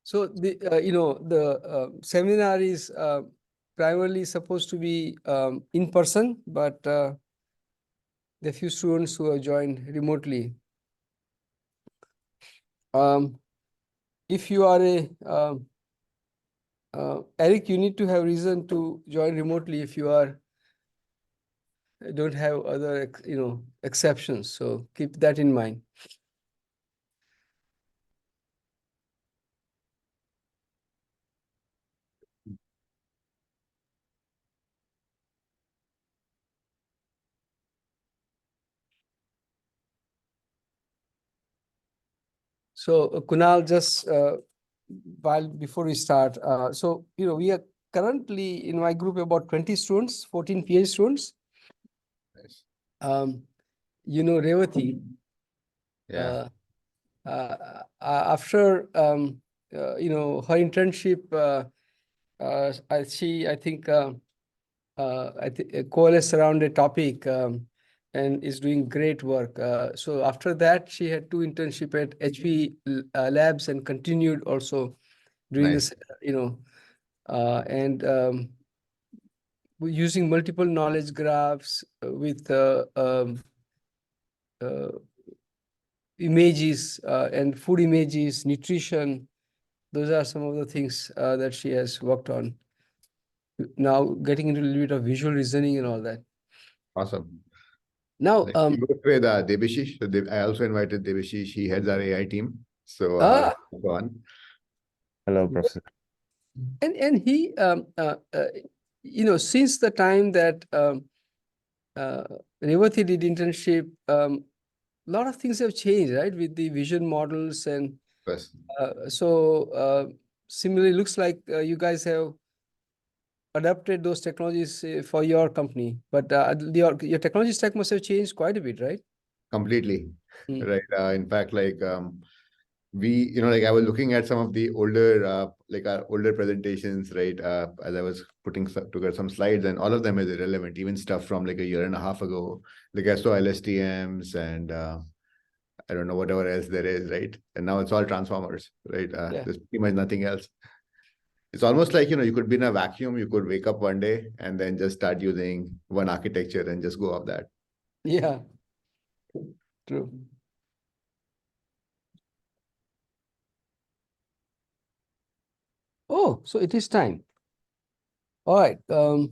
So the seminar is primarily supposed to be in person, but there are few students who have joined remotely. If you are Eric, you need to have reason to join remotely if you don't have other exceptions. So keep that in mind. So Kunal, just before we start, so we are currently in my group about 20 students, 14 PhD students. Nice. Revati. Yeah. After her internship, I think coalesced around a topic and is doing great work. So after that, she had 2 internship at HP Labs and continued also doing Nice. this, and using multiple knowledge graphs with images and food images, nutrition. Those are some of the things that she has worked on. Now getting into a little bit of visual reasoning and all that. Awesome. Now, we worked with Debashish. So I also invited Debashish. He heads our AI team. So go on. Hello, Professor. And he, since the time that Revati did internship, a lot of things have changed, right? With the vision models and Yes. similarly, looks like you guys have adapted those technologies for your company, but your technology stack must have changed quite a bit, right? Completely. Right. In fact, like we, like I was looking at some of the older, like our older presentations, right? As I was putting together some slides, and all of them is irrelevant. Even stuff from like a year and a half ago, like I saw LSTMs and I don't know whatever else there is, right? And now it's all transformers, right? There's pretty much nothing else. It's almost like, you could be in a vacuum. You could wake up one day and then just start using one architecture and just go off that. Yeah, true. Oh, so it is time. All right. All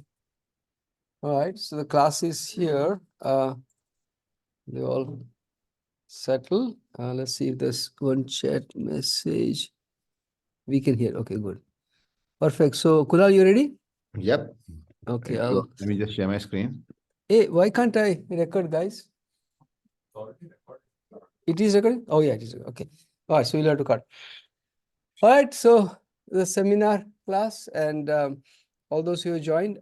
right. So the class is here. They all settle. Let's see if there's one chat message. We can hear. Okay, good. Perfect. So Kunal, you ready? Yep. Okay. Let me just share my screen. Hey, why can't I record, guys? It is recording? Oh, yeah, it is. Okay. All right. So we'll have to cut. All right. So the seminar class and all those who have joined.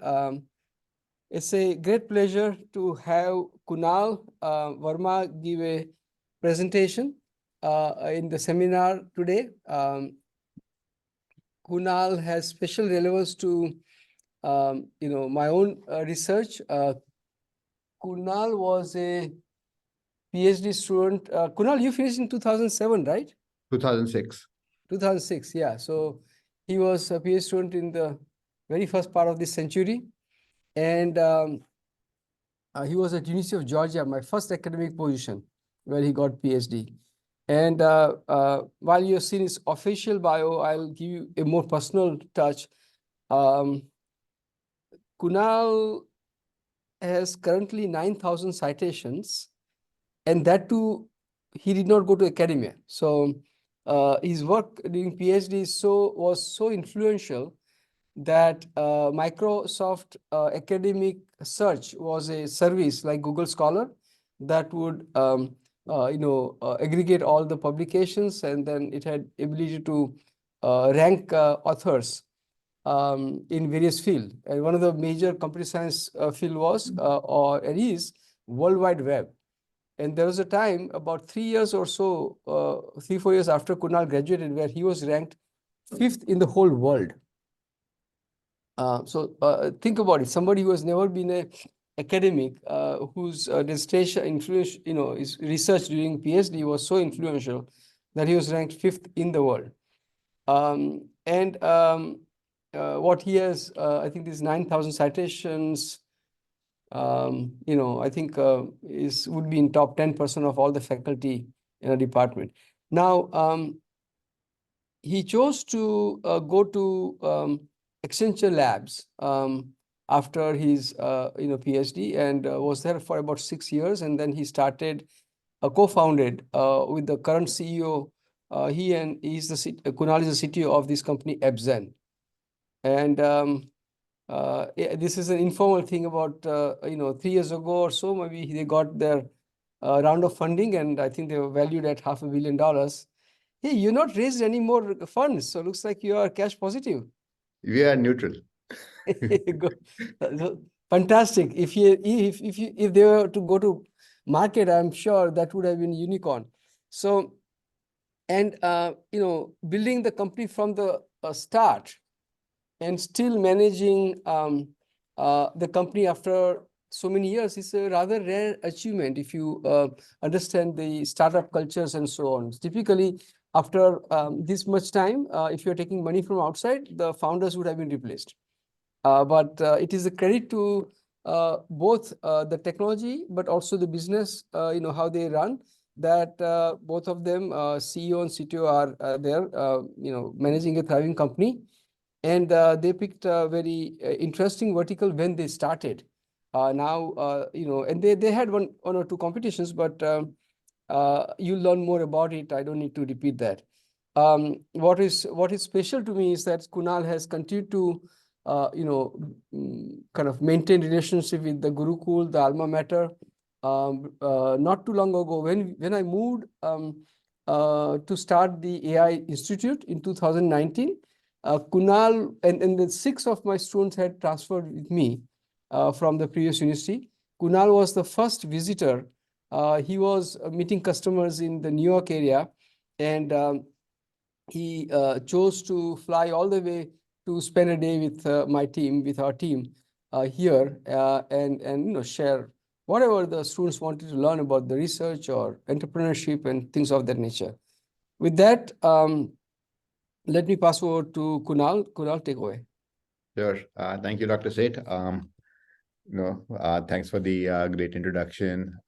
It's a great pleasure to have Kunal Verma give a presentation in the seminar today. Kunal has special relevance to my own research. Kunal was a PhD student. Kunal, you finished in 2007, right? 2006. 2006, yeah. So he was a PhD student in the very first part of this century. And he was at University of Georgia, my first academic position, where he got PhD. And while you've seen his official bio, I'll give you a more personal touch. Kunal has currently 9,000 citations, and that too, he did not go to academia. So his work during PhD was so influential that Microsoft Academic Search was a service like Google Scholar that would aggregate all the publications, and then it had ability to rank authors in various fields. And one of the major computer science field was or it is World Wide Web. And there was a time about 3 years or so, 3-4 years after Kunal graduated, where he was ranked 5th in the whole world. Think about it. Somebody who has never been an academic, whose dissertation influence, his research during PhD was so influential that he was ranked 5th in the world. What he has, I think these 9,000 citations, I think would be in top 10% of all the faculty in a department. Now, he chose to go to Accenture Labs after his PhD, and was there for about 6 years, and then he started co-founded with the current CEO. Kunal is the CTO of this company AppZen, and this is an informal thing. About 3 years ago or so, maybe they got their round of funding, and I think they were valued at $500 million. Hey, you're not raised any more funds, so looks like you are cash positive. We are neutral. Fantastic. If they were to go to market, I'm sure that would have been unicorn. So, and building the company from the start, and still managing the company after so many years is a rather rare achievement if you understand the startup cultures and so on. Typically, after this much time, if you're taking money from outside, the founders would have been replaced. But it is a credit to both the technology, but also the business, how they run, that both of them, CEO and CTO, are there, managing a thriving company. And they picked a very interesting vertical when they started. Now, and they had one or two competitions, but you'll learn more about it. I don't need to repeat that. What is special to me is that Kunal has continued to, kind of maintain relationship with the Gurukul, the alma mater. Not too long ago, when I moved to start the AI Institute in 2019, Kunal and the 6 of my students had transferred with me from the previous university. Kunal was the first visitor. He was meeting customers in the New York area, and he chose to fly all the way to spend a day with with our team here, and share whatever the students wanted to learn about the research or entrepreneurship and things of that nature. With that, let me pass over to Kunal. Kunal, take away. Sure. Thank you, Dr. Seth. Thanks for the great introduction.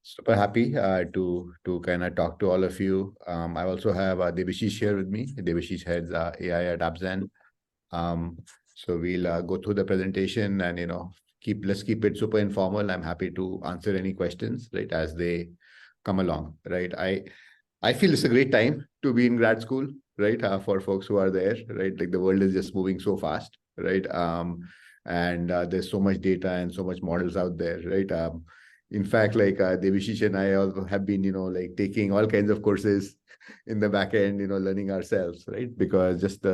Super happy to kind of talk to all of you. I also have Debashish here with me. Debashish heads AI at AppZen. So we'll go through the presentation, and let's keep it super informal. I'm happy to answer any questions, right, as they come along. Right. I feel it's a great time to be in grad school, right? For folks who are there, right? Like the world is just moving so fast, right? And there's so much data and so much models out there, right? In fact, like Debashish and I also have been, like taking all kinds of courses in the back end, learning ourselves, right? Because just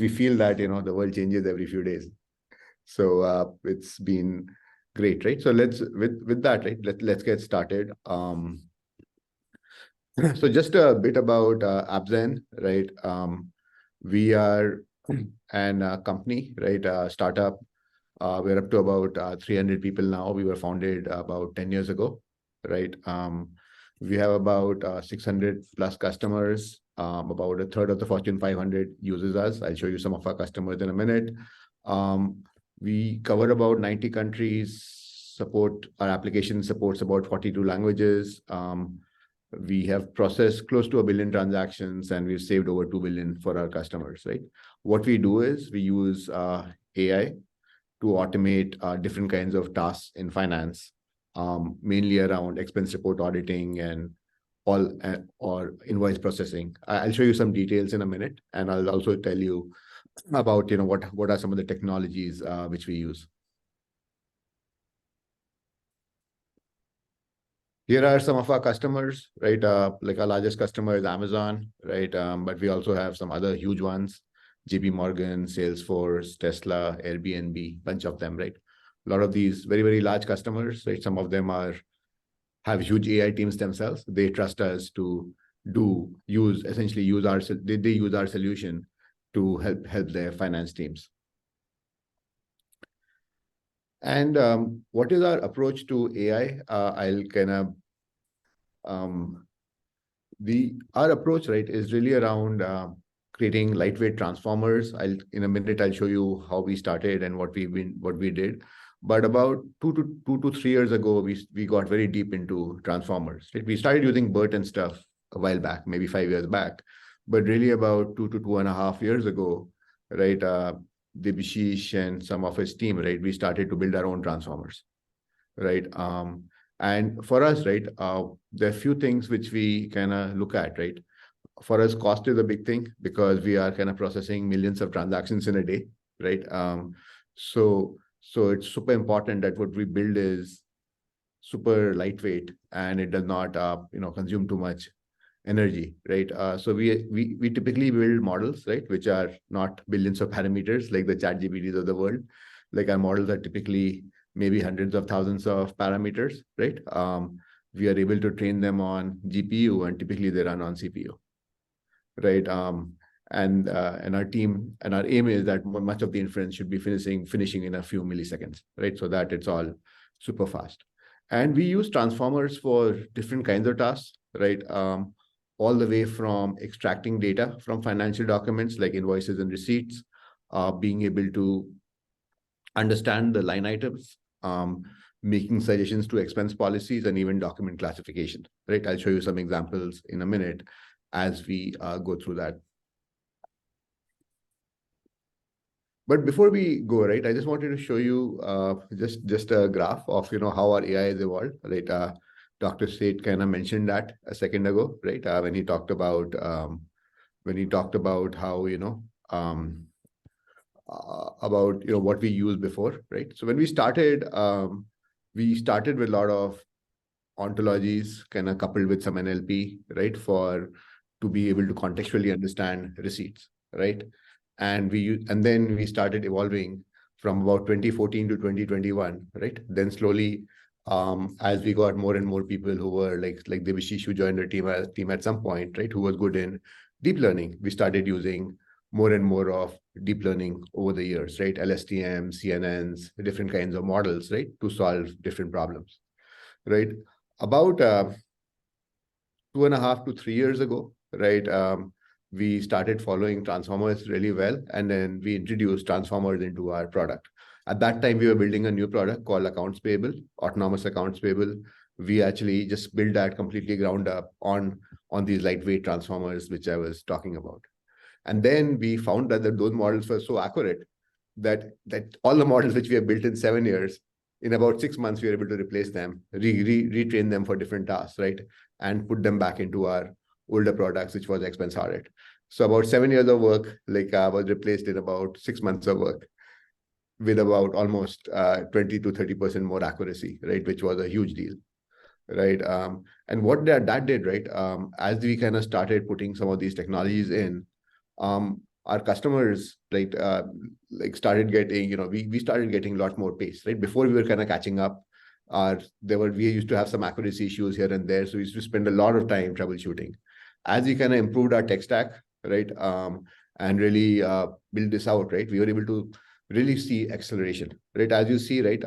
we feel that, the world changes every few days. So it's been great, right? So with that, right? Let's get started. So just a bit about AppZen, right? We are an company, right? Startup. We're up to about 300 people now. We were founded about 10 years ago, right? We have about 600 plus customers. About a third of the Fortune 500 uses us. I'll show you some of our customers in a minute. We cover about 90 countries. Our application supports about 42 languages. We have processed close to 1 billion transactions, and we've saved over 2 billion for our customers, right? What we do is we use AI to automate different kinds of tasks in finance, mainly around expense report auditing and or invoice processing. I'll show you some details in a minute, and I'll also tell you about what are some of the technologies which we use. Here are some of our customers, right? Like our largest customer is Amazon, right? But we also have some other huge ones: JP Morgan, Salesforce, Tesla, Airbnb, bunch of them, right? A lot of these very, very large customers, right? Some of them have huge AI teams themselves. They trust us to essentially use our solution to help their finance teams. And what is our approach to AI? Our approach, right, is really around creating lightweight transformers. In a minute I'll show you how we started and what we did. But about 2 to 3 years ago, we got very deep into transformers. Right? We started using BERT and stuff a while back, maybe 5 years back, but really about 2 to 2.5 years ago, right? Debashish and some of his team, right? We started to build our own transformers, right? And for us, right, there are few things which we kind of look at, right? For us, cost is a big thing because we are kind of processing millions of transactions in a day, right? So it's super important that what we build is super lightweight and it does not, consume too much energy, right? So we typically build models, right, which are not billions of parameters like the chat GPTs of the world. Like our models are typically maybe hundreds of thousands of parameters, right? We are able to train them on GPU and typically they run on CPU, right? And our team and our aim is that much of the inference should be finishing in a few milliseconds, right? So that it's all super fast. And we use transformers for different kinds of tasks, right? All the way from extracting data from financial documents like invoices and receipts, being able to understand the line items, making suggestions to expense policies, and even document classification, right? I'll show you some examples in a minute as we go through that. But before we go, right, I just wanted to show you just a graph of how our AI has evolved, right? Dr. Seth kind of mentioned that a second ago, right? When he talked about how what we used before, right? So when we started with a lot of ontologies, kind of coupled with some NLP, right, to be able to contextually understand receipts, right? And then we started evolving from about 2014 to 2021, right? Then slowly, as we got more and more people who were like Debashish, who joined our team at some point, right, who was good in deep learning, we started using more and more of deep learning over the years, right? LSTM, CNNs, different kinds of models, right, to solve different problems, right? About 2.5 to 3 years ago, right? We started following transformers really well, and then we introduced transformers into our product. At that time, we were building a new product called accounts payable, autonomous accounts payable. We actually just built that completely ground up on these lightweight transformers, which I was talking about. And then we found that those models were so accurate that all the models which we have built in 7 years, in about 6 months, we were able to replace them, retrain them for different tasks, right? And put them back into our older products, which was expense audit. So about 7 years of work, was replaced in about 6 months of work with about almost 20 to 30% more accuracy, right? Which was a huge deal, right? And what that did, right? As we kind of started putting some of these technologies in, our customers, right, started getting, we started getting a lot more pace, right? Before we were kind of catching up, we used to have some accuracy issues here and there. So we used to spend a lot of time troubleshooting. As we kind of improved our tech stack, right, and really build this out, right, we were able to really see acceleration, right? As you see, right,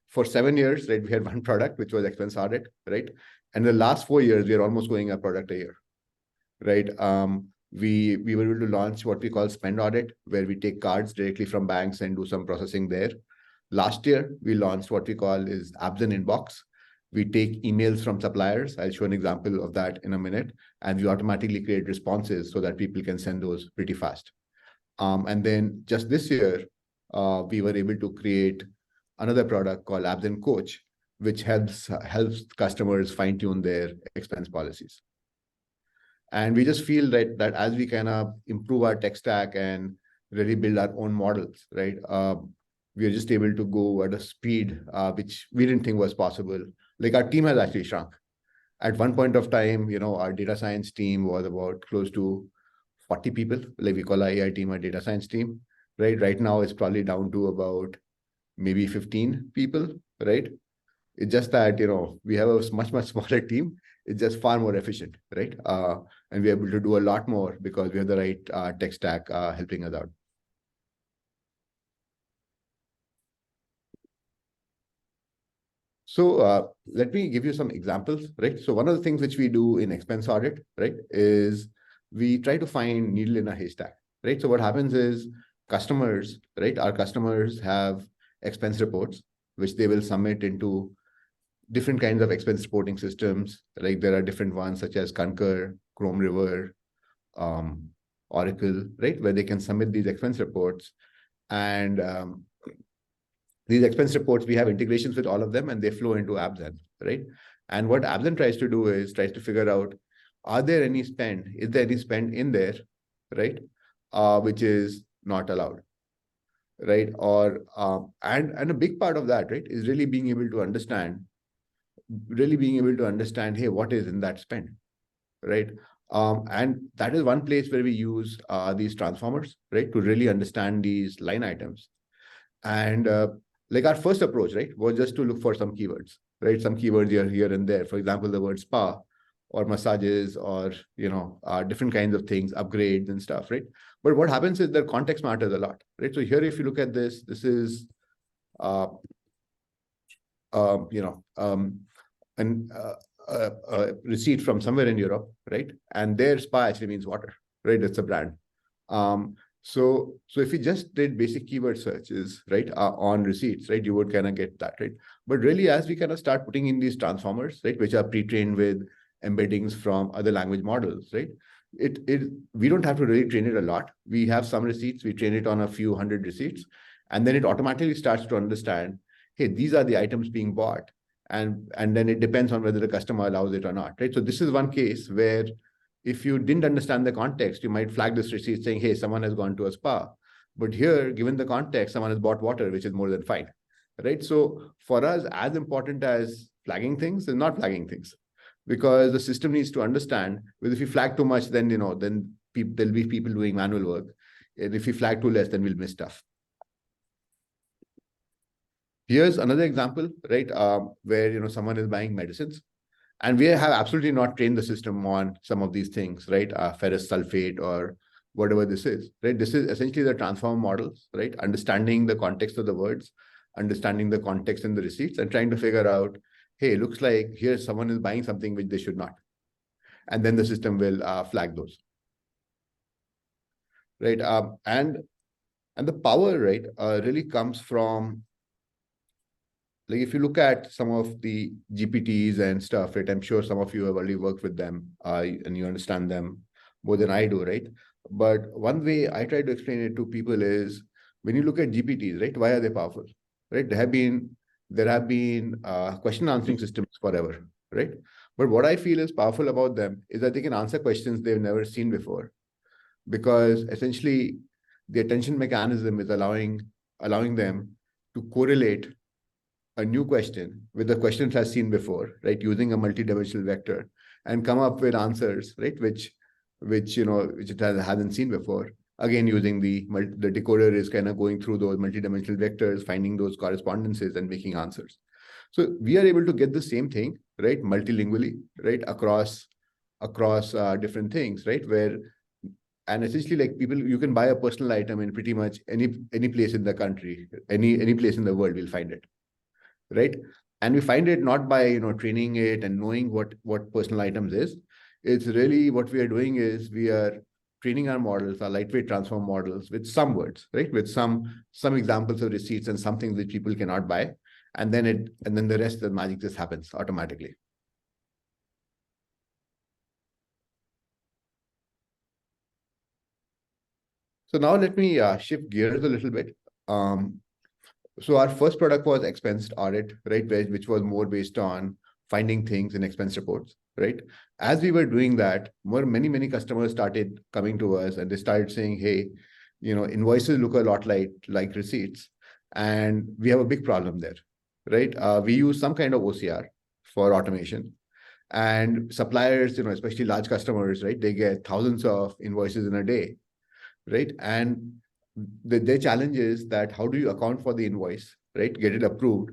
for 7 years, right, we had one product, which was expense audit, right? And the last 4 years, we are almost going a product a year, right? We were able to launch what we call spend audit, where we take cards directly from banks and do some processing there. Last year, we launched what we call is AppZen Inbox. We take emails from suppliers. I'll show an example of that in a minute. And we automatically create responses so that people can send those pretty fast. And then just this year, we were able to create another product called AppZen Coach, which helps customers fine-tune their expense policies. And we just feel that as we kind of improve our tech stack and really build our own models, right, we are just able to go at a speed which we didn't think was possible. Like our team has actually shrunk. At one point of time, our data science team was about close to 40 people. Like we call our AI team our data science team, right? Right now, it's probably down to about maybe 15 people, right? It's just that, we have a much, much smaller team. It's just far more efficient, right? And we're able to do a lot more because we have the right tech stack helping us out. So let me give you some examples, right? So one of the things which we do in expense audit, right, is we try to find needle in a haystack, right? So what happens is customers, right? Our customers have expense reports, which they will submit into different kinds of expense reporting systems. Like there are different ones such as Concur, Chrome River, Oracle, right? Where they can submit these expense reports. And these expense reports, we have integrations with all of them and they flow into AppZen, right? And what AppZen tries to do is tries to figure out, is there any spend in there, right? Which is not allowed, right? Or and a big part of that, right, is really being able to understand, hey, what is in that spend, right? And that is one place where we use these transformers, right, to really understand these line items. And like our first approach, right, was just to look for some keywords, right? Some keywords here and there. For example, the word spa or massages or, different kinds of things, upgrades and stuff, right? But what happens is the context matters a lot, right? So here, if you look at this is, an receipt from somewhere in Europe, right? And their spa actually means water, right? It's a brand. So if you just did basic keyword searches, right, on receipts, right, you would kind of get that, right? But really, as we kind of start putting in these transformers, right, which are pre-trained with embeddings from other language models, right, we don't have to really train it a lot. We have some receipts, we train it on a few hundred receipts, and then it automatically starts to understand, hey, these are the items being bought. And then it depends on whether the customer allows it or not, right? So this is one case where if you didn't understand the context, you might flag this receipt saying, hey, someone has gone to a spa. But here, given the context, someone has bought water, which is more than fine, right? So for us, as important as flagging things is not flagging things, because the system needs to understand, because if you flag too much, then, there'll be people doing manual work. And if you flag too less, then we'll miss stuff. Here's another example, right, where someone is buying medicines, and we have absolutely not trained the system on some of these things, right? Ferrous sulfate or whatever this is, right? This is essentially the transform models, right? Understanding the context of the words, understanding the context in the receipts, and trying to figure out, hey, looks like here someone is buying something which they should not, and then the system will flag those, right? And the power, right, really comes from, like, if you look at some of the GPTs and stuff, right, I'm sure some of you have already worked with them and you understand them more than I do, right? But one way I try to explain it to people is, when you look at GPTs, right, why are they powerful, right? There have been question answering systems forever, right? But what I feel is powerful about them is that they can answer questions they've never seen before, because essentially the attention mechanism is allowing them to correlate a new question with the question it has seen before, right, using a multidimensional vector, and come up with answers, right, which it hasn't seen before. Again, using the decoder is kind of going through those multidimensional vectors, finding those correspondences and making answers. So we are able to get the same thing, right, multilingually, right, across different things, right, and essentially, like, you can buy a personal item in pretty much any place in the country, any place in the world, we'll find it, right? And we find it not by training it and knowing what personal items is. It's really, what we are doing is we are training our models, our lightweight transform models, with some words, right, with some examples of receipts and some things that people cannot buy, and then the rest of the magic just happens automatically. So now let me shift gears a little bit. So our first product was expense audit, right, which was more based on finding things in expense reports, right? As we were doing that, many customers started coming to us, and they started saying, hey, invoices look a lot like receipts, and we have a big problem there, right? We use some kind of OCR for automation, and suppliers, especially large customers, right, they get thousands of invoices in a day, right? And their challenge is that, how do you account for the invoice, right, get it approved,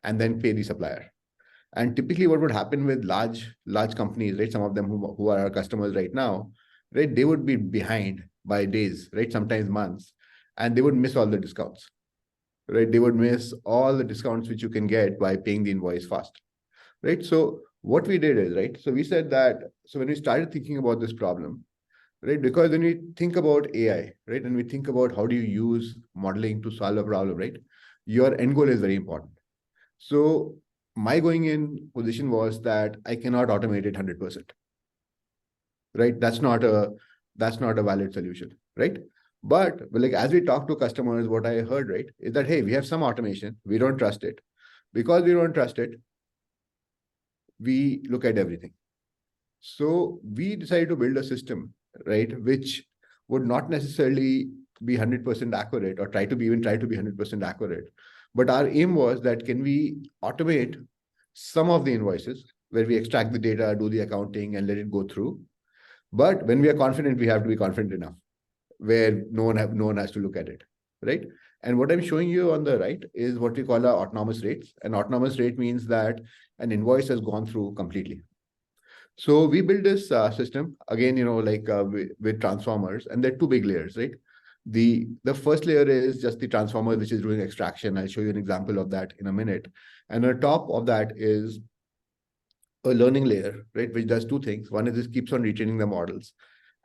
and then pay the supplier? And typically what would happen with large companies, right, some of them who are our customers right now, right, they would be behind by days, right, sometimes months, and they would miss all the discounts, right? They would miss all the discounts which you can get by paying the invoice fast, right? So what we did is, right, so we said that, so when we started thinking about this problem, right? Because when we think about AI, right, and we think about how do you use modeling to solve a problem, right, your end goal is very important. So my going in position was that I cannot automate it 100%, right? That's not a valid solution, right? But like as we talk to customers, what I heard, right, is that hey, we have some automation, we don't trust it. Because we don't trust it, we look at everything. So we decided to build a system, right, which would not necessarily be 100% accurate or try to be 100% accurate. But our aim was that can we automate some of the invoices where we extract the data, do the accounting, and let it go through. But when we are confident, we have to be confident enough where no one has to look at it, right? And what I'm showing you on the right is what we call our autonomous rates. An autonomous rate means that an invoice has gone through completely. So we built this system again, like with transformers, and there are two big layers, right? The first layer is just the transformer, which is doing extraction. I'll show you an example of that in a minute. And on top of that is a learning layer, right, which does two things. One is it keeps on retraining the models.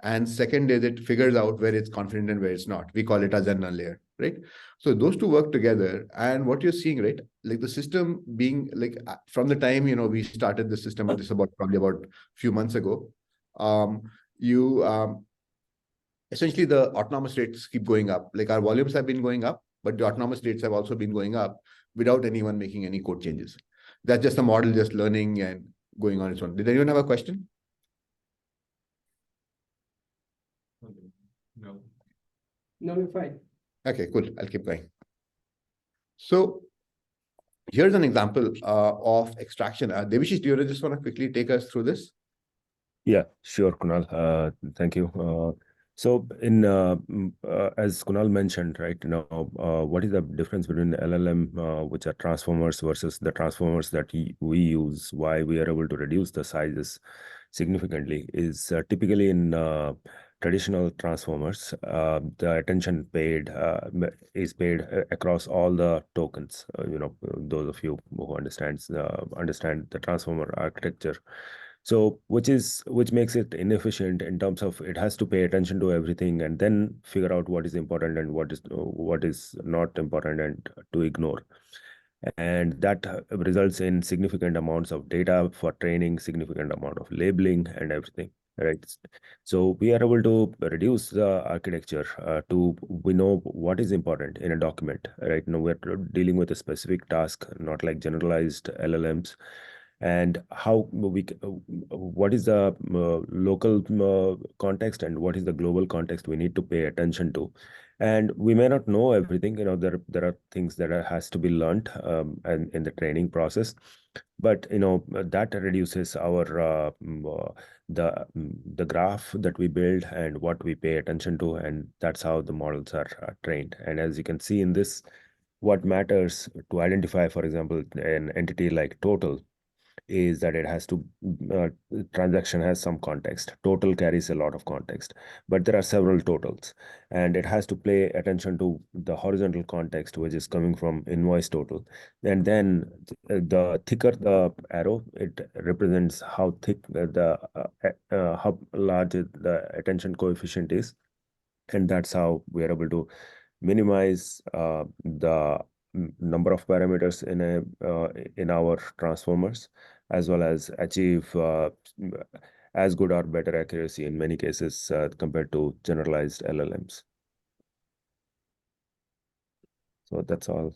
And second is it figures out where it's confident and where it's not. We call it a Zen layer, right? So those two work together. And what you're seeing, right, like the system being like from the time, we started the system, this probably about a few months ago, essentially the autonomous rates keep going up. Like our volumes have been going up, but the autonomous rates have also been going up without anyone making any code changes. That's just a model just learning and going on its own. Did anyone have a question? No. No, we're fine. Okay, cool. I'll keep going. So here's an example of extraction. Devashish, do you just want to quickly take us through this? Yeah, sure, Kunal. Thank you. So as Kunal mentioned, right, what is the difference between LLM, which are transformers, versus the transformers that we use? Why we are able to reduce the sizes significantly is typically in traditional transformers, the attention paid is paid across all the tokens. Those of you who understand the transformer architecture. So which makes it inefficient in terms of it has to pay attention to everything and then figure out what is important and what is not important and to ignore. And that results in significant amounts of data for training, significant amount of labeling and everything, right? So we are able to reduce the architecture we know what is important in a document, right? We're dealing with a specific task, not like generalized LLMs. And what is the local context and what is the global context we need to pay attention to. And we may not know everything, there are things that has to be learned and in the training process, but that reduces our the graph that we build and what we pay attention to, and that's how the models are trained. And as you can see in this, what matters to identify, for example, an entity like total, is that it has to transaction has some context. Total carries a lot of context, but there are several totals, and it has to pay attention to the horizontal context, which is coming from invoice total. And then the thicker the arrow, it represents how thick how large the attention coefficient is, and that's how we are able to minimize the number of parameters in our transformers, as well as achieve as good or better accuracy in many cases compared to generalized LLMs. So that's all.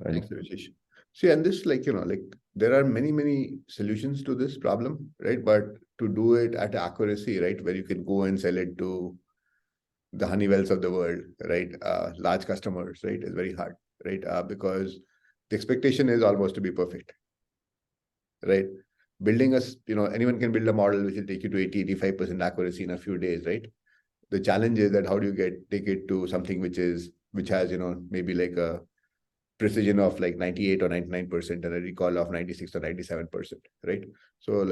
Thanks, Devashish. See, and this, like there are many solutions to this problem, right? But to do it at accuracy, right, where you can go and sell it to the Honeywells of the world, right, large customers, right, is very hard, right, because the expectation is almost to be perfect, right? Building anyone can build a model which will take you to 80-85% accuracy in a few days, right? The challenge is that how do you take it to something which has maybe like a precision of like 98 or 99% and a recall of 96 or 97%, right? So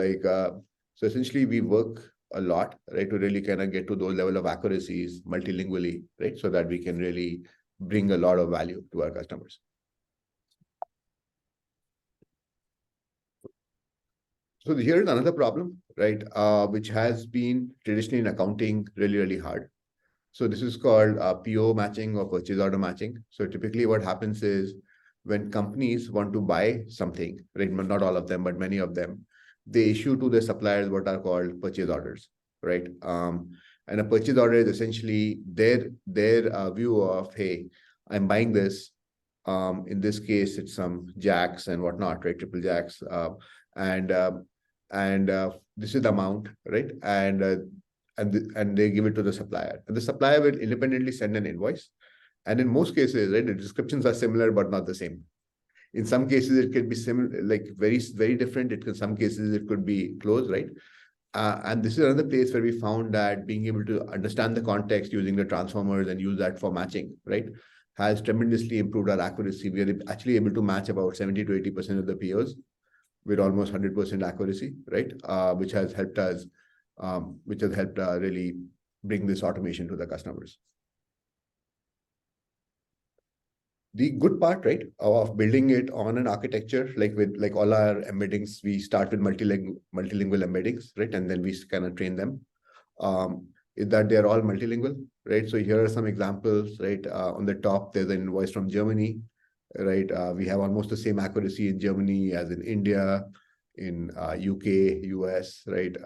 so essentially we work a lot, right, to really kind of get to those level of accuracies multilingually, right, so that we can really bring a lot of value to our customers. So here is another problem, right? Which has been traditionally in accounting really, really hard. So this is called PO matching or purchase order matching. So typically what happens is when companies want to buy something, right? Not all of them, but many of them, they issue to their suppliers what are called purchase orders, right? And a purchase order is essentially their view of, hey, I'm buying this. In this case, it's some jacks and whatnot, right? Triple jacks, and this is the amount, right? And they give it to the supplier, and the supplier will independently send an invoice. And in most cases, right, the descriptions are similar but not the same. In some cases, it could be similar, like very, very different. In some cases, it could be close, right? And this is another place where we found that being able to understand the context using the transformers and use that for matching, right, has tremendously improved our accuracy. We are actually able to match about 70 to 80% of the POs with almost 100% accuracy, right? Which has helped us, really bring this automation to the customers. The good part, right, of building it on an architecture, like all our embeddings, we start with multilingual embeddings, right? And then we kind of train them. Is that they're all multilingual, right? So here are some examples, right? On the top, there's an invoice from Germany, right? We have almost the same accuracy in Germany as in India, in UK, US, right?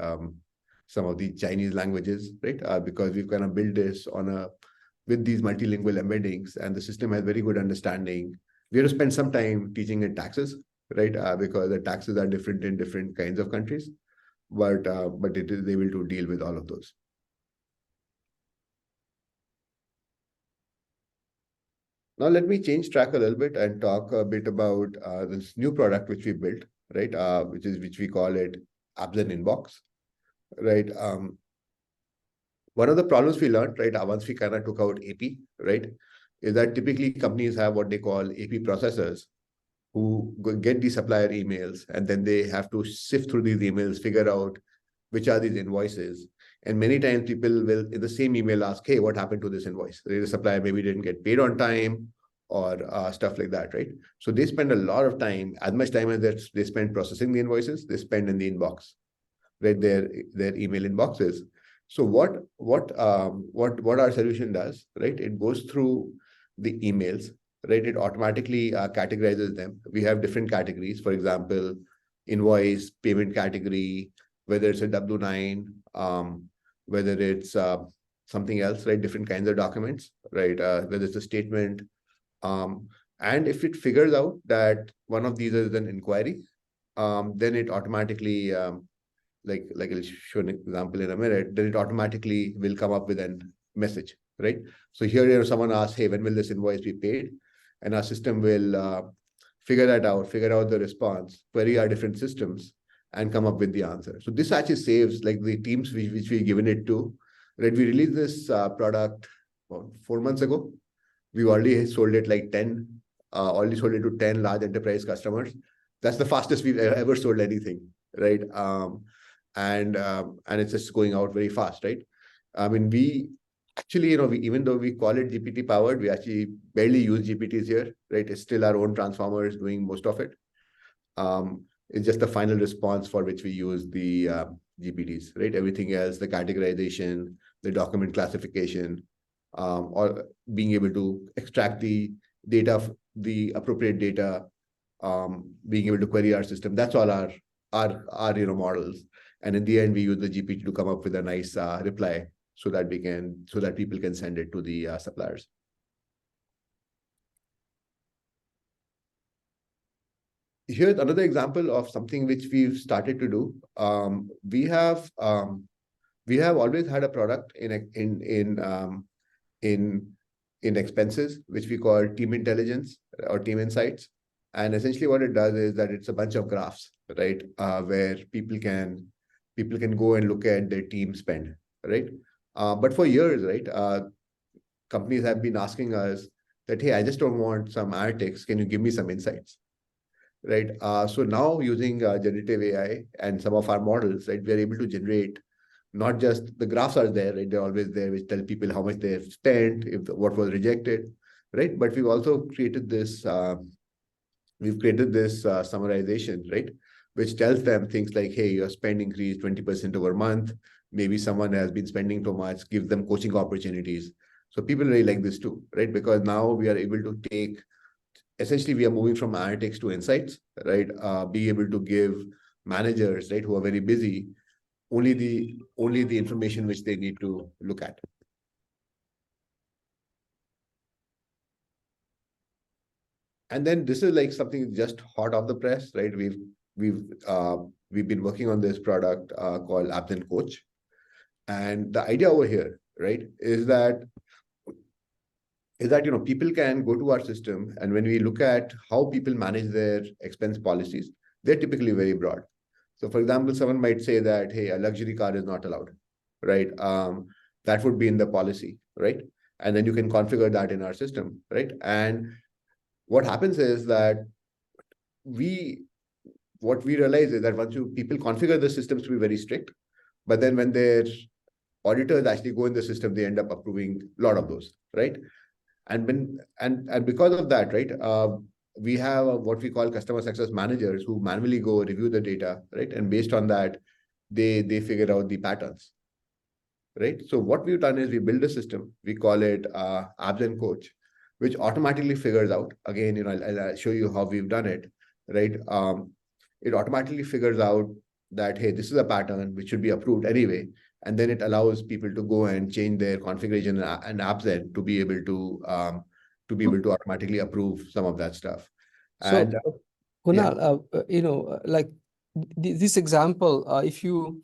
Some of the Chinese languages, right? Because we've kind of built this with these multilingual embeddings, and the system has very good understanding. We have to spend some time teaching it taxes, right? Because the taxes are different in different kinds of countries, but it is able to deal with all of those. Now let me change track a little bit and talk a bit about this new product which we built, right? Which we call it AppZen Inbox, right? One of the problems we learned, right, once we kind of took out AP, right, is that typically companies have what they call AP processors who get the supplier emails, and then they have to sift through these emails, figure out which are these invoices. And many times people will, in the same email, ask, hey, what happened to this invoice? The supplier maybe didn't get paid on time or stuff like that, right? So they spend a lot of time, as much time as they spend processing the invoices, they spend in the inbox, right? Their email inboxes. So what our solution does, right? It goes through the emails, right? It automatically categorizes them. We have different categories. For example, invoice, payment category, whether it's a W-9, whether it's something else, right? Different kinds of documents, right? Whether it's a statement. And if it figures out that one of these is an inquiry, then it automatically, like I'll show an example in a minute, then it automatically will come up with a message, right? So here, someone asks, hey, when will this invoice be paid? And our system will figure that out, figure out the response, query our different systems, and come up with the answer. So this actually saves like the teams which we've given it to, right? We released this product about 4 months ago. We've already sold it like 10, already sold it to 10 large enterprise customers. That's the fastest we've ever sold anything, right? And it's just going out very fast, right? I mean, we actually, even though we call it GPT powered, we actually barely use GPTs here, right? It's still our own transformers doing most of it. It's just the final response for which we use the GPTs, right? Everything else, the categorization, the document classification, or being able to extract the data, the appropriate data, being able to query our system. That's all our models. And in the end, we use the GPT to come up with a nice reply so that people can send it to the suppliers. Here's another example of something which we've started to do. We have always had a product in expenses, which we call Team Intelligence or Team Insights. And essentially what it does is that it's a bunch of graphs, right? Where people can go and look at their team spend, right? But for years, right, companies have been asking us that, hey, I just don't want some analytics. Can you give me some insights? Right. So now using generative AI and some of our models, right, we're able to generate not just the graphs are there, right? They're always there, which tell people how much they've spent, what was rejected, right? But we've also created this, summarization, right? which tells them things like, hey, your spend increased 20% over a month. Maybe someone has been spending too much, give them coaching opportunities. So people really like this too, right? Because now we are able to take, essentially we are moving from analytics to insights, right? Being able to give managers, right, who are very busy, only the information which they need to look at. And then this is like something just hot off the press, right? We've been working on this product called AppZen Coach. And the idea over here, right, is that people can go to our system, and when we look at how people manage their expense policies, they're typically very broad. So for example, someone might say that, hey, a luxury car is not allowed, right? That would be in the policy, right? And then you can configure that in our system, right? And what happens is that what we realize is that once people configure the systems to be very strict, but then when their auditors actually go in the system, they end up approving a lot of those, right? And because of that, right, we have what we call customer success managers who manually go review the data, right? And based on that, they figure out the patterns, right? So what we've done is we build a system, we call it AppZen Coach, which automatically figures out, again, I'll show you how we've done it, right? It automatically figures out that, hey, this is a pattern which should be approved anyway. And then it allows people to go and change their configuration and AppZen to be able to automatically approve some of that stuff. So, And Kunal, like this example, if you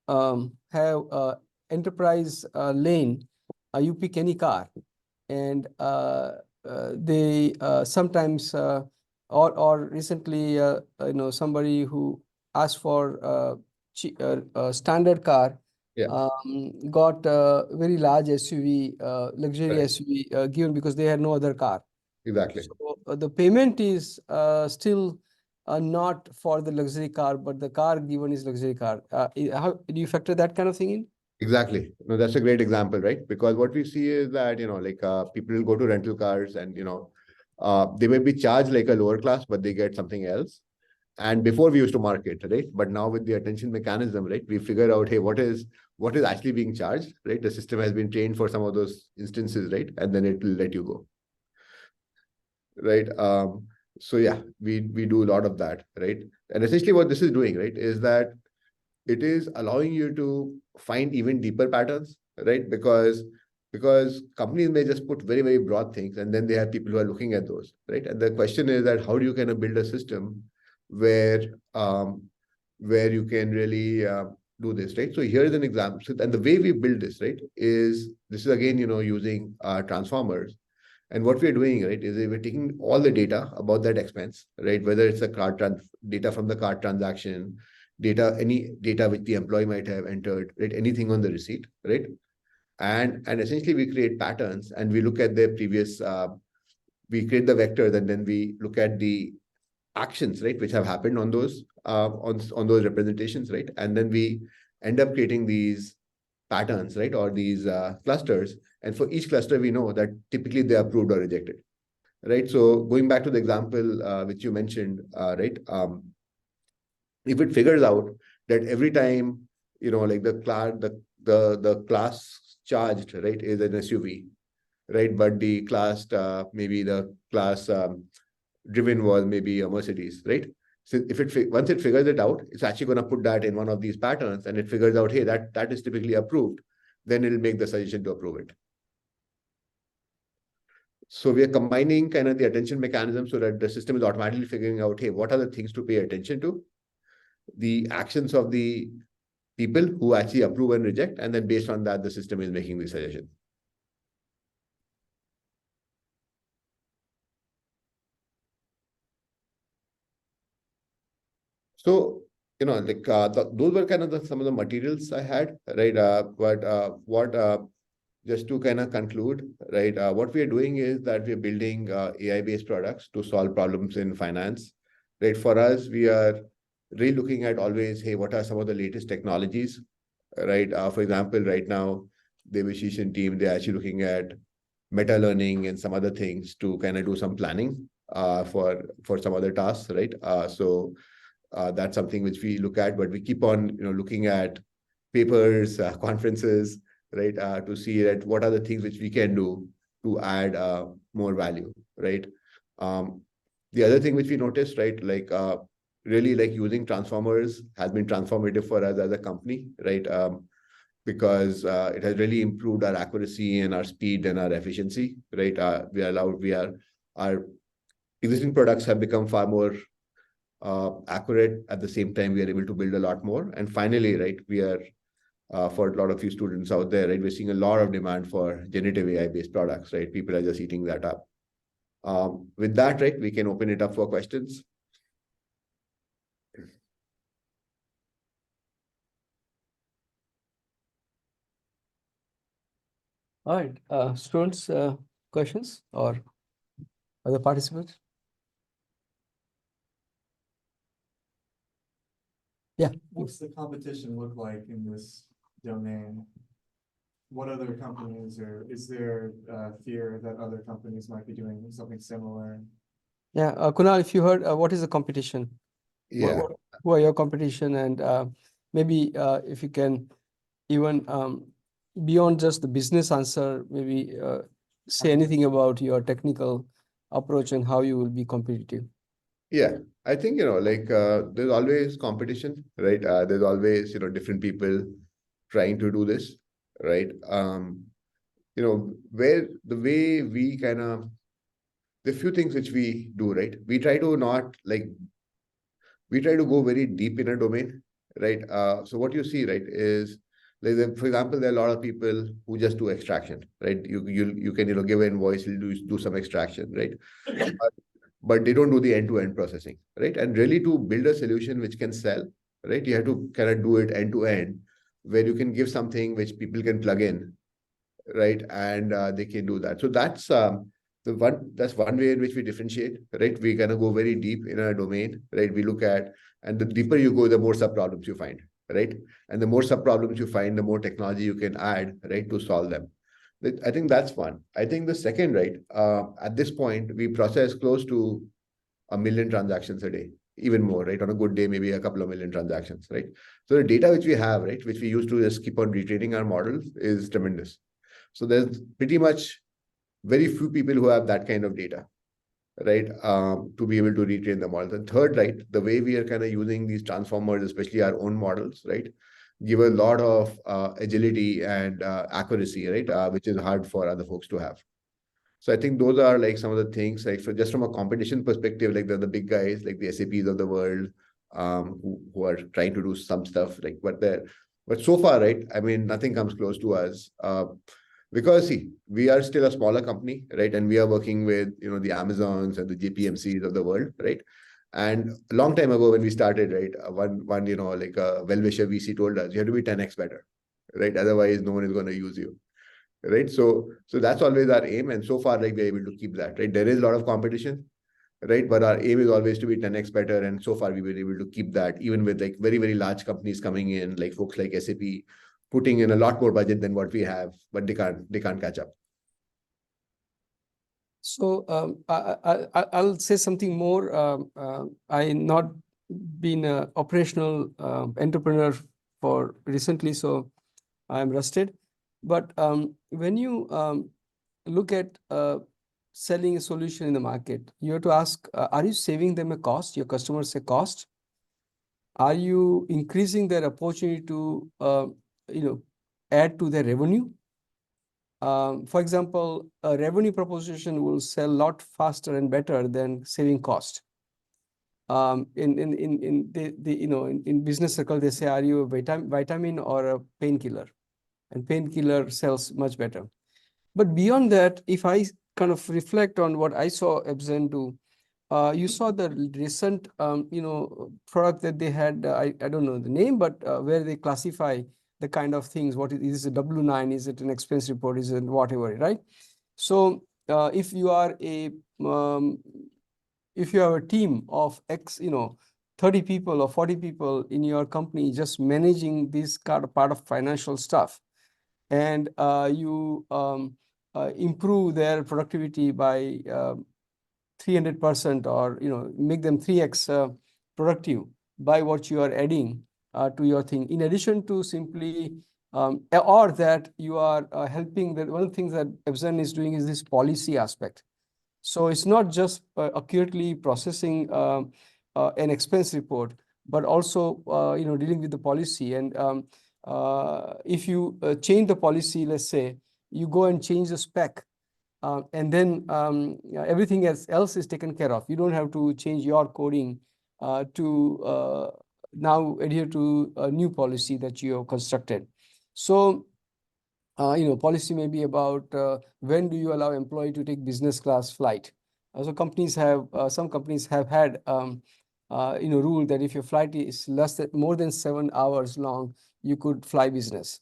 have enterprise lane, you pick any car, and they sometimes or recently somebody who asked for standard car got a very large SUV, luxury Correct. SUV given because they had no other car. Exactly. So the payment is still not for the luxury car, but the car given is luxury car. How do you factor that kind of thing in? Exactly. No, that's a great example, right? Because what we see is that, people will go to rental cars and, they may be charged like a lower class, but they get something else. And before we used to market, right? But now with the attention mechanism, right, we figure out, hey, what is actually being charged, right? The system has been trained for some of those instances, right? And then it will let you go, right? So yeah, we do a lot of that, right? And essentially what this is doing, right, is that it is allowing you to find even deeper patterns, right? Because companies may just put very, very broad things, and then they have people who are looking at those, right? And the question is that how do you kind of build a system where you can really do this, right? So here's an example. So, and the way we build this, right, is this is again, using transformers. And what we're doing, right, is we're taking all the data about that expense, right? Whether it's the data from the card transaction, any data which the employee might have entered, right? Anything on the receipt, right? And essentially we create patterns and we look at their previous, we create the vectors and then we look at the actions, right, which have happened on those on those representations, right? And then we end up creating these patterns, right, or these clusters. And for each cluster, we know that typically they are approved or rejected, right? So going back to the example which you mentioned, right? If it figures out that every time, like the class charged, right, is an SUV, right? But the class, maybe the class driven was maybe a Mercedes, right? So once it figures it out, it's actually going to put that in one of these patterns, and it figures out, hey, that is typically approved. Then it'll make the suggestion to approve it. So we are combining kind of the attention mechanism so that the system is automatically figuring out, hey, what are the things to pay attention to, the actions of the people who actually approve and reject, and then based on that, the system is making the suggestion. So, those were kind of some of the materials I had, right? Just to kind of conclude, right? What we are doing is that we are building AI-based products to solve problems in finance, right? For us, we are really looking at always, hey, what are some of the latest technologies, right? For example, right now, the Vishishan team, they're actually looking at meta learning and some other things to kind of do some planning for some other tasks, right? So That's something which we look at, but we keep on, looking at papers, conferences, right, to see that what are the things which we can do to add more value, right? The other thing which we noticed, right, like really like using transformers has been transformative for us as a company, right? Because it has really improved our accuracy and our speed and our efficiency, right? Our existing products have become far more accurate. At the same time, we are able to build a lot more. And finally, right, we are for a lot of you students out there, right, we're seeing a lot of demand for generative AI-based products, right? People are just eating that up. With that, right, we can open it up for questions. All right, students, questions or other participants? Yeah. What's the competition look like in this domain? What other companies, or is there fear that other companies might be doing something similar? Yeah, Kunal, if you heard, what is the competition? Yeah. Who are your competition? And maybe if you can even beyond just the business answer, maybe say anything about your technical approach and how you will be competitive. Yeah, I think, like there's always competition, right? There's always, different people trying to do this, right? Where the way we kind of, the few things which we do, right? We try to go very deep in a domain, right? So what you see, right, is like, for example, there are a lot of people who just do extraction, right? You can, give an invoice, you'll do some extraction, right? But they don't do the end-to-end processing, right? And really to build a solution which can sell, right, you have to kind of do it end-to-end, where you can give something which people can plug in, right? And they can do that. So that's one way in which we differentiate, right? We kind of go very deep in a domain, right? We look at, and the deeper you go, the more sub-problems you find, right? And the more sub-problems you find, the more technology you can add, right, to solve them. I think that's one. I think the second, right, at this point, we process close to 1 million transactions a day, even more, right? On a good day, maybe a couple of million transactions, right? So the data which we have, right, which we use to just keep on retraining our models is tremendous. So there's pretty much very few people who have that kind of data, right, to be able to retrain the models. And third, right, the way we are kind of using these transformers, especially our own models, right, give a lot of agility and accuracy, right, which is hard for other folks to have. So I think those are like some of the things, like just from a competition perspective, like the big guys, like the SAPs of the world, who are trying to do some stuff, like but so far, right, I mean, nothing comes close to us. Because see, we are still a smaller company, right? And we are working with, the Amazons and the JPMCs of the world, right? And a long time ago when we started, right, one like a well-wisher VC told us, you have to be 10x better, right? Otherwise, no one is going to use you, right? So that's always our aim. And so far, like, we're able to keep that, right? There is a lot of competition, right? But our aim is always to be 10x better. And so far, we were able to keep that, even with like very, very large companies coming in, like folks like SAP, putting in a lot more budget than what we have, but they can't catch up. So I'll say something more. I not been an operational entrepreneur for recently, so I'm rusted. But when you look at selling a solution in the market, you have to ask, are you saving them a cost? Your customers a cost? Are you increasing their opportunity to add to their revenue? For example, a revenue proposition will sell a lot faster and better than saving cost. In business circle, they say, are you a vitamin or a painkiller? And painkiller sells much better. But beyond that, if I kind of reflect on what I saw AppZen do, you saw the recent product that they had. I don't know the name, but where they classify the kind of things. What is it? A W9? Is it an expense report? Is it whatever? Right. So if you are if you have a team of 30 people or 40 people in your company just managing this kind of part of financial stuff, and you improve their productivity by 300% or make them 3x productive, by what you are adding to your thing, in addition to simply or that you are helping. That one of the things that AppZen is doing is this policy aspect. So it's not just accurately processing an expense report, but also dealing with the policy. And if you change the policy, let's say you go and change the spec, and then everything else is taken care of. You don't have to change your coding to now adhere to a new policy that you have constructed. So policy may be about when do you allow employee to take business class flight. So some companies have had rule that if your flight is more than 7 hours long, you could fly business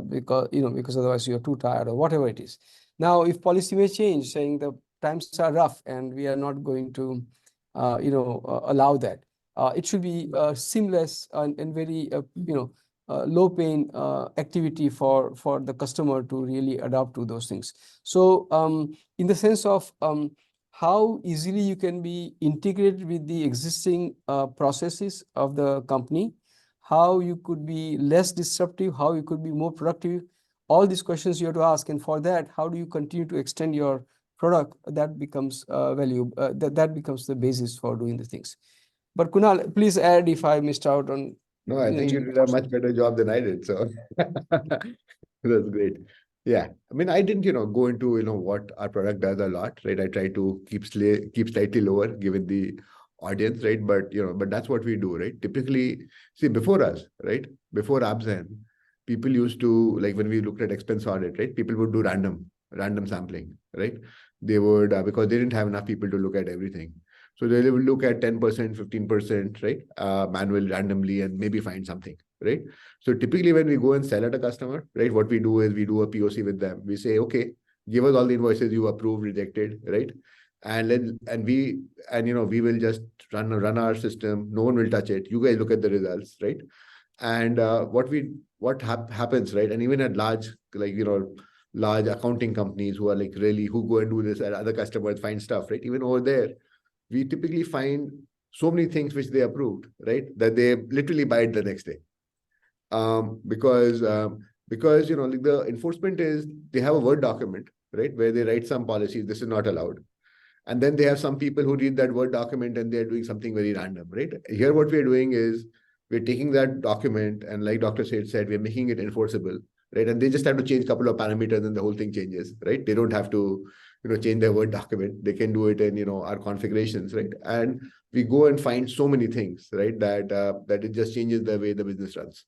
because otherwise you're too tired or whatever it is. Now, if policy may change, saying the times are rough and we are not going to allow that, it should be seamless and very low pain activity for the customer to really adapt to those things. So in the sense of how easily you can be integrated with the existing processes of the company, how you could be less disruptive, how you could be more productive, all these questions you have to ask. And for that, how do you continue to extend your product? That becomes value. That becomes the basis for doing the things. But Kunal, please add if I missed out on. No, I think you did a much better job than I did. So that's great. Yeah. I mean, I didn't, go into, what our product does a lot, right? I try to keep slightly lower given the audience, right? But, but that's what we do, right? Typically, see, before us, right? Before AppZen, people used to, like when we looked at expense audit, right? People would do random sampling, right? They would, because they didn't have enough people to look at everything. So they will look at 10%, 15%, right? Manual randomly and maybe find something, right? So typically when we go and sell at a customer, right? What we do is we do a POC with them. We say, okay, give us all the invoices you approved, rejected, right? And we will just run our system. No one will touch it. You guys look at the results, right? And what happens, right? And even at large, large accounting companies who are like really who go and do this at other customers, find stuff, right? Even over there, we typically find so many things which they approved, right? That they literally buy it the next day. Because like the enforcement is they have a Word document, right? Where they write some policies, this is not allowed. And then they have some people who read that Word document and they're doing something very random, right? Here, what we're doing is we're taking that document and like Dr. said, we're making it enforceable, right? And they just have to change a couple of parameters and the whole thing changes, right? They don't have to, change their Word document. They can do it in, our configurations, right? And we go and find so many things, right? That it just changes the way the business runs.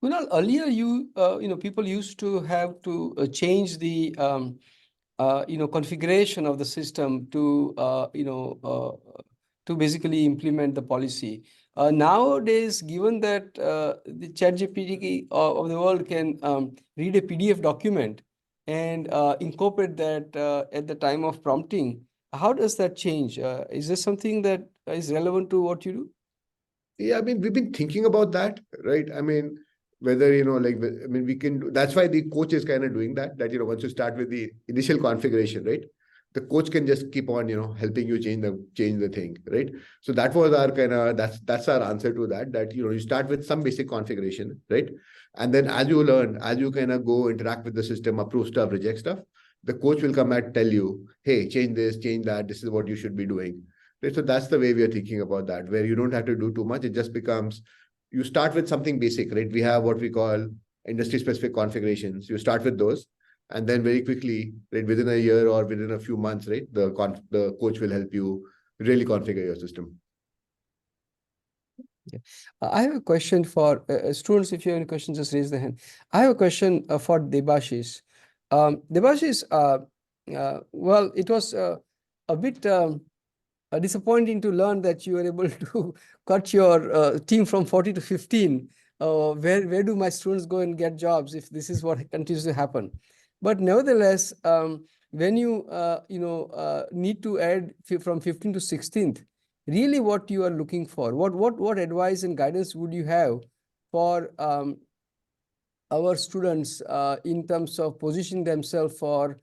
Kunal, earlier people used to have to change the configuration of the system to to basically implement the policy. Nowadays, given that the ChatGPT of the world can read a PDF document and incorporate that at the time of prompting, how does that change? Is this something that is relevant to what you do? Yeah, I mean, we've been thinking about that, right? I mean, whether, we can do, that's why the coach is kind of doing that, once you start with the initial configuration, right? The coach can just keep on, helping you change the thing, right? So that was our that's our answer to that, you start with some basic configuration, right? And then as you learn, as you kind of go interact with the system, approve stuff, reject stuff, the coach will come and tell you, hey, change this, change that, this is what you should be doing. Right? So that's the way we are thinking about that, where you don't have to do too much. It just becomes, you start with something basic, right? We have what we call industry-specific configurations. You start with those, and then very quickly, right, within a year or within a few months, right, the coach will help you really configure your system. Yeah. I have a question for students. If you have any questions, just raise the hand. I have a question for Debashish. Debashish, well, it was a bit disappointing to learn that you were able to cut your team from 40 to 15. Where do my students go and get jobs if this is what continues to happen? But nevertheless, when you need to add from 15 to 16th, really what you are looking for, what advice and guidance would you have for our students in terms of positioning themselves for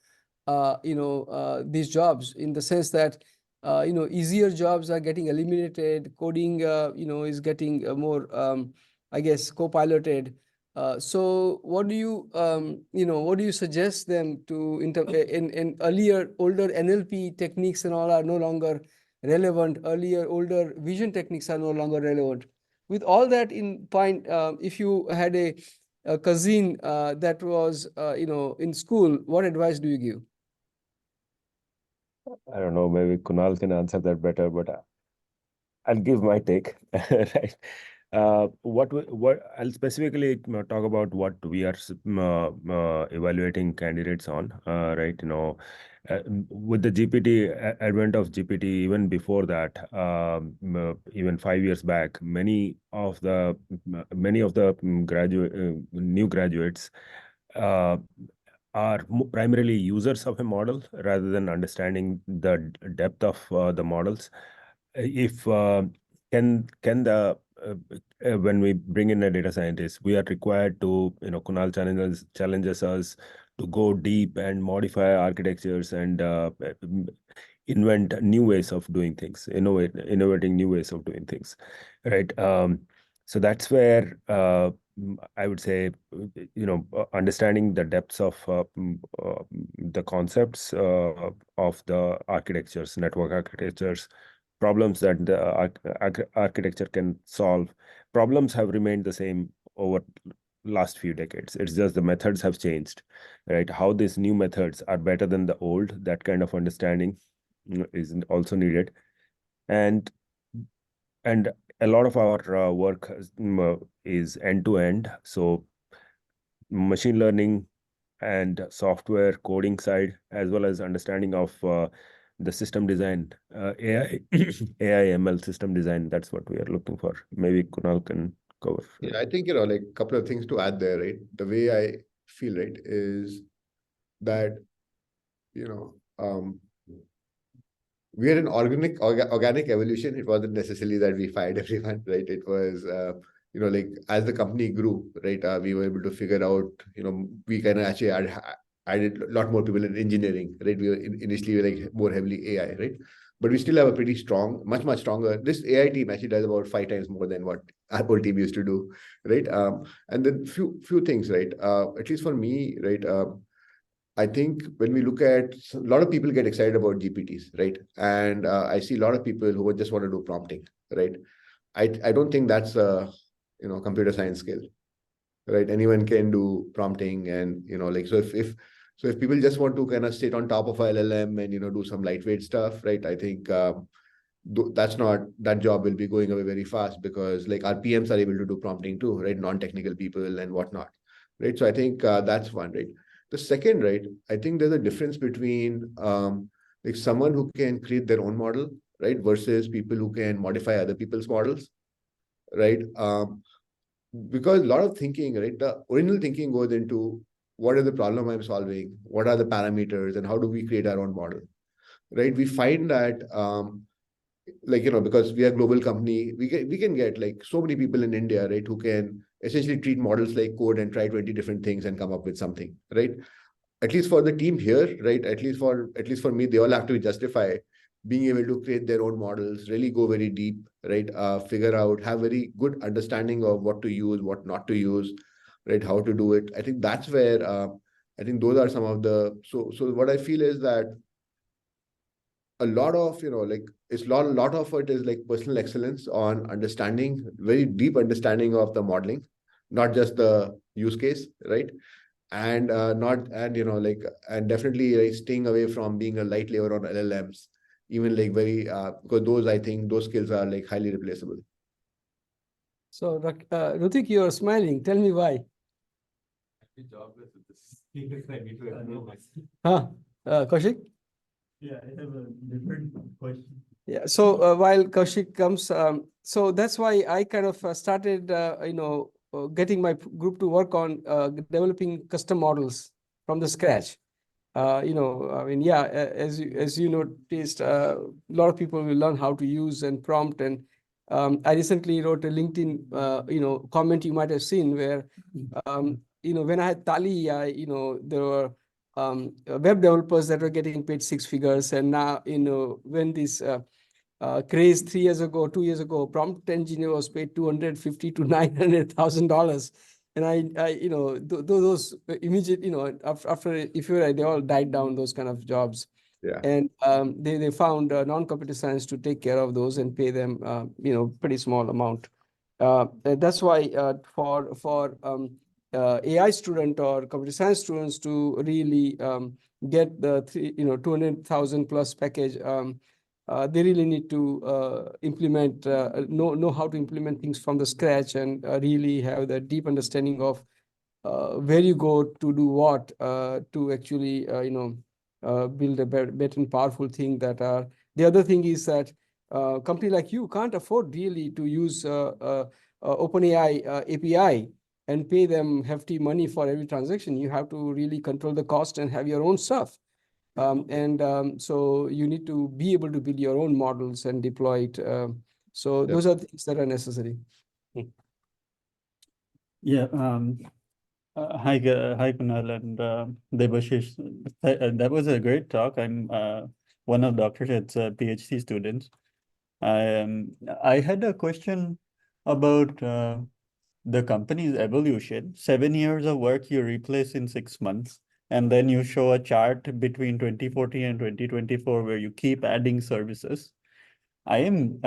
these jobs, in the sense that easier jobs are getting eliminated. Coding, is getting more, I guess, co-piloted. So what do you, what do you suggest them to, in earlier, older NLP techniques and all are no longer relevant. Earlier, older vision techniques are no longer relevant. With all that in point, if you had a cousin that was, in school, what advice do you give? I don't know, maybe Kunal can answer that better, but I'll give my take, right? What I'll specifically talk about what we are evaluating candidates on, right? With the advent of GPT, even before that, even 5 years back, many of the new graduates uh, are primarily users of a model rather than understanding the depth of the models. If can the when we bring in a data scientist, we are required to, Kunal challenges us to go deep and modify architectures and invent new ways of doing things, innovating new ways of doing things, right? So that's where I would say, understanding the depths of the concepts of the architectures, network architectures, problems that the architecture can solve. Problems have remained the same over last few decades. It's just the methods have changed, right? How these new methods are better than the old, that kind of understanding is also needed. And a lot of our work is end-to-end. So machine learning and software coding side, as well as understanding of the system design, AI, AI ML system design. That's what we are looking for. Maybe Kunal can cover. Yeah, I think, like a couple of things to add there, right? The way I feel, right, is that, we are an organic evolution. It wasn't necessarily that we fired everyone, right? It was, like as the company grew, right, we were able to figure out, we kind of actually added a lot more people in engineering, right? We were initially like more heavily AI, right? But we still have a pretty strong, much stronger. This AI team actually does about 5 times more than what our whole team used to do, right? And then few things, right? At least for me, right? I think when we look at a lot of people get excited about GPTs, right? And I see a lot of people who would just want to do prompting, right? I don't think that's a computer science skill, right? Anyone can do prompting, and like so if people just want to kind of sit on top of a LLM and do some lightweight stuff, right? I think that job will be going away very fast, because like our PMs are able to do prompting too, right? Non-technical people and whatnot, right? So I think that's one, right? The second, right, I think there's a difference between like someone who can create their own model, right, versus people who can modify other people's models, right? Because a lot of thinking, right, the original thinking goes into what is the problem I'm solving, what are the parameters, and how do we create our own model, right? We find that like, because we are a global company, we can get like so many people in India, right, who can essentially treat models like code and try 20 different things and come up with something, right? At least for the team here, right? At least for me, they all have to justify being able to create their own models, really go very deep, right? Figure out, have very good understanding of what to use, what not to use, right? How to do it. I think that's where I think those are some of the so what I feel is that a lot of like it's a lot of it is like personal excellence on understanding, very deep understanding of the modeling, not just the use case, right? And not and like, and definitely like staying away from being a light layer on LLMs, even like very because those, I think those skills are like highly replaceable. So Rutik, you're smiling, tell me why. Huh? Kaushik? Yeah, I have a different question. Yeah, so while Kaushik comes, so that's why I kind of started, getting my group to work on developing custom models from the scratch. I mean, yeah, as you noticed, a lot of people will learn how to use and prompt. And I recently wrote a LinkedIn, comment you might have seen where, when I had Tali, there were web developers that were getting paid six figures. And now, when this craze 3 years ago, 2 years ago, prompt engineer was paid $250 to $900,000. And those immediate, after, if you're right, they all died down, those kind of jobs. Yeah. And they found non-computer science to take care of those and pay them, pretty small amount. And that's why for AI student or computer science students to really get the 200,000 plus package, they really need to implement, know how to implement things from the scratch, and really have the deep understanding of where you go to do what, to actually build a better and powerful thing. The other thing is that company like you can't afford really to use OpenAI API and pay them hefty money for every transaction. You have to really control the cost and have your own stuff. So you need to be able to build your own models and deploy it. So those are things that are necessary. Yeah. Hi, Kunal and Debashish. That was a great talk. I'm one of Dr. Sheth's PhD students. I had a question about the company's evolution. 7 years of work you replace in 6 months, and then you show a chart between 2014 and 2024 where you keep adding services. I am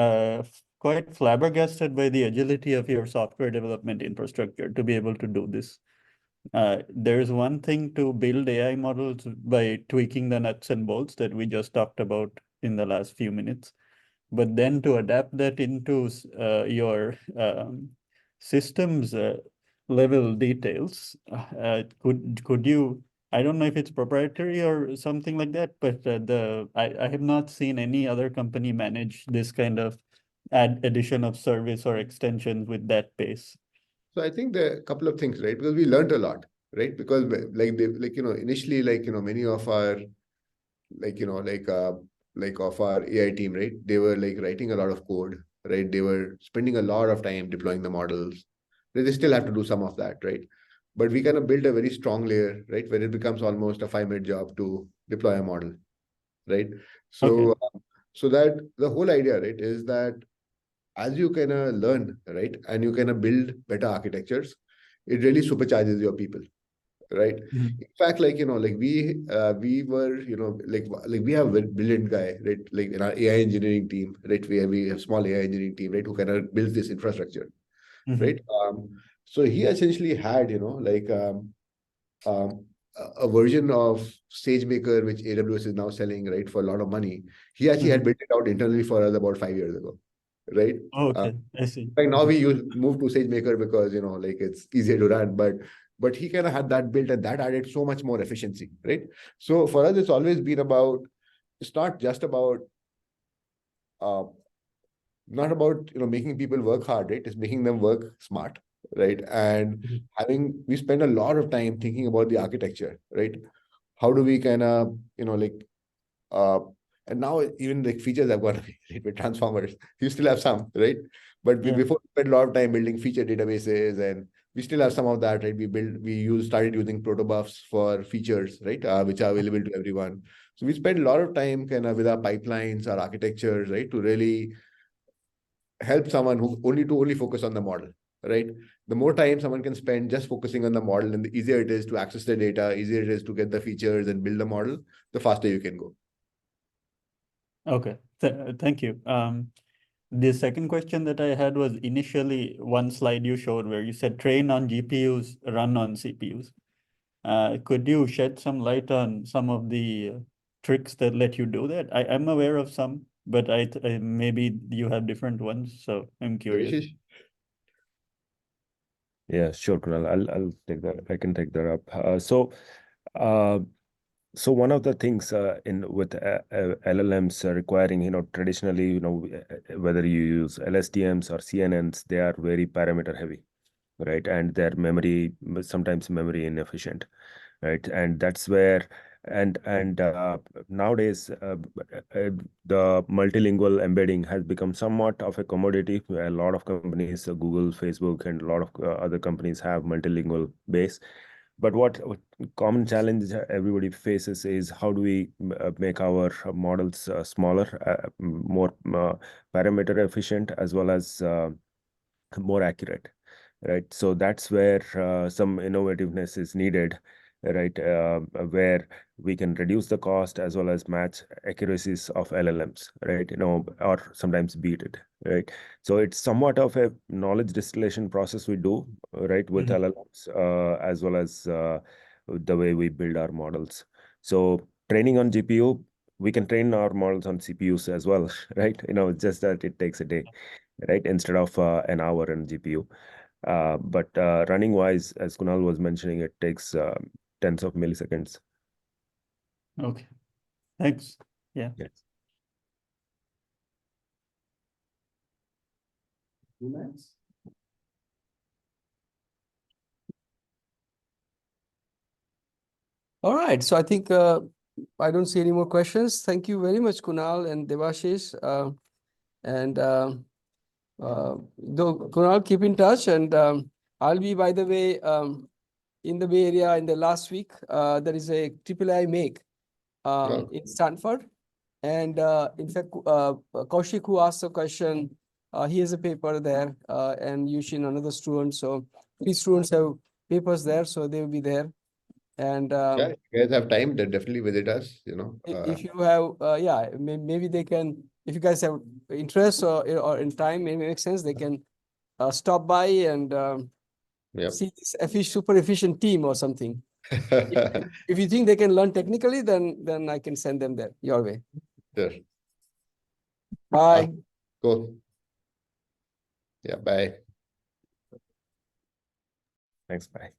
quite flabbergasted by the agility of your software development infrastructure to be able to do this. There's one thing to build AI models by tweaking the nuts and bolts that we just talked about in the last few minutes. But then to adapt that into your systems level details, could you, I don't know if it's proprietary or something like that, but I have not seen any other company manage this kind of addition of service or extensions with that pace. So I think there are a couple of things, right? Because we learned a lot, right? Because initially, many of our, of our AI team, right? They were writing a lot of code, right? They were spending a lot of time deploying the models. They still have to do some of that, right? But we kind of built a very strong layer, right? Where it becomes almost a 5-minute job to deploy a model, right? So, so that the whole idea, right, is that as you kind of learn, right, and you kind of build better architectures, it really supercharges your people, right? Mhm. In fact, we were, we have a brilliant guy, right? Like in our AI engineering team, right? We have small AI engineering team, right, who kind of builds this infrastructure, right? So he essentially had, um, a version of SageMaker, which AWS is now selling, right, for a lot of money. He actually had built it out internally for us about 5 years ago, right? Okay, I see. Like now we move to SageMaker because it's easier to run, but he kind of had that built, and that added so much more efficiency, right? So for us, it's always been about, it's not just about not about making people work hard, right? It's making them work smart, right? And we spend a lot of time thinking about the architecture, right? How do we kind of uh and now even features have gone away, right? With transformers, you still have some, right? But before we spent a lot of time building feature databases, and we still have some of that, right? Started using protobufs for features, right? Which are available to everyone. So we spend a lot of time kind of with our pipelines, our architectures, right, to really help someone who only focus on the model, right? The more time someone can spend just focusing on the model, and the easier it is to access the data, easier it is to get the features and build the model, the faster you can go. Okay, thank you. The second question that I had was initially one slide you showed where you said train on GPUs, run on CPUs. Could you shed some light on some of the tricks that let you do that? I'm aware of some, but maybe you have different ones, so I'm curious. Yeah, sure, Kunal. I'll take that. I can take that up. So one of the things with LLMs requiring, traditionally, whether you use LSTMs or CNNs, they are very parameter heavy, right? And their sometimes memory inefficient, right? And that's where, and nowadays, the multilingual embedding has become somewhat of a commodity. A lot of companies, Google, Facebook, and a lot of other companies have multilingual base. But what common challenge everybody faces is how do we make our models smaller, more parameter efficient, as well as more accurate, right? So that's where some innovativeness is needed, right? Where we can reduce the cost as well as match accuracies of LLMs, right? Or sometimes beat it, right? So it's somewhat of a knowledge distillation process we do, right, with LLMs, as well as the way we build our models. So training on GPU, we can train our models on CPUs as well, right? Just that it takes a day, right, instead of an hour in GPU. But running wise, as Kunal was mentioning, it takes tens of milliseconds. Okay, thanks. Yeah. Yes. Next. All right, so I think I don't see any more questions. Thank you very much, Kunal and Devashish. Though Kunal, keep in touch, and I'll be, by the way, in the Bay Area in the last week. There is a AAA Make in Stanford, and in fact, Kaushik, who asked a question, he has a paper there, and Yushin, another student. So 3 students have papers there, so they will be there. And Yeah, if you guys have time, then definitely visit us. if you have, yeah, maybe they can, if you guys have interest or in time, maybe it makes sense, they can stop by and Yep. see this super efficient team or something. If you think they can learn technically, then I can send them there your way. Sure. Bye. Cool. Yeah, bye. Thanks. Bye.